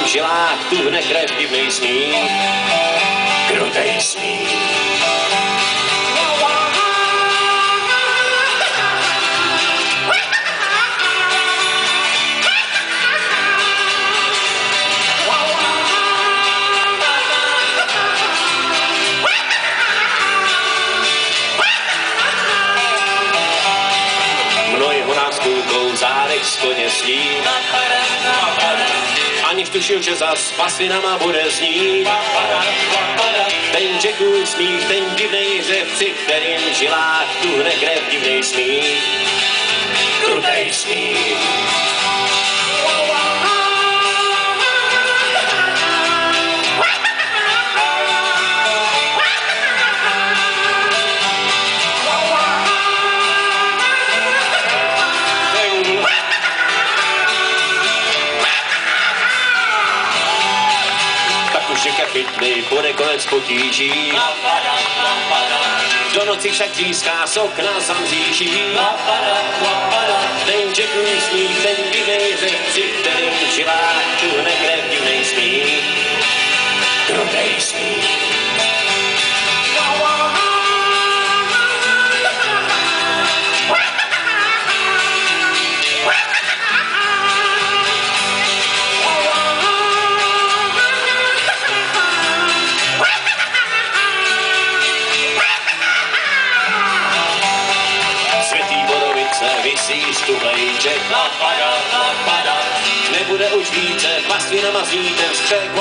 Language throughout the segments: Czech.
v žilách tuhne krev, divnej smích, krutej smích. Zádech z koně sní, aniž tušil, že za spasinama bude znít. Ten Jackův smích, ten divnej řev, při kterým v žilách tuhne krev, divnej smích, krutej smích. Chytnej bude konec potíží, do noci však získá sok na zamříží. Ten Jackův smích, ten divnej řev, při kterým v žilách tuhne krev, divnej smích, krutej smích. Vysí stuhlejček, nebude už více pastvinama znít ten střek.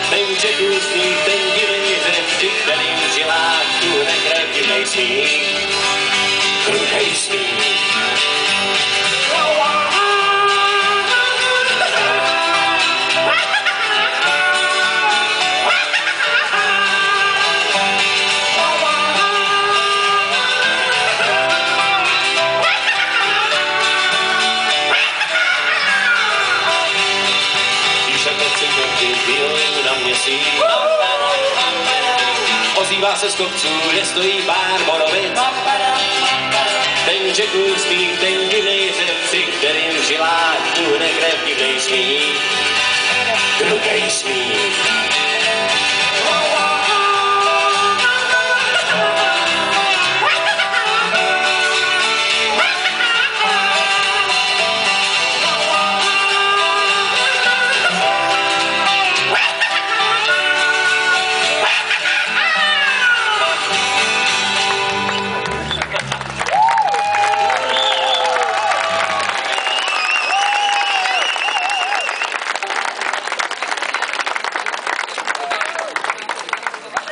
Ten Jackův smích, ten divnej řev, při kterým v žilách tuhne krev, divnej smích, krutej smích. Ozývá se z kopců, kde stojí pár borovic. Ten Jackův smích, ten divnej řev, při kterým v žilách tuhne krev, divnej smích, krutej smích.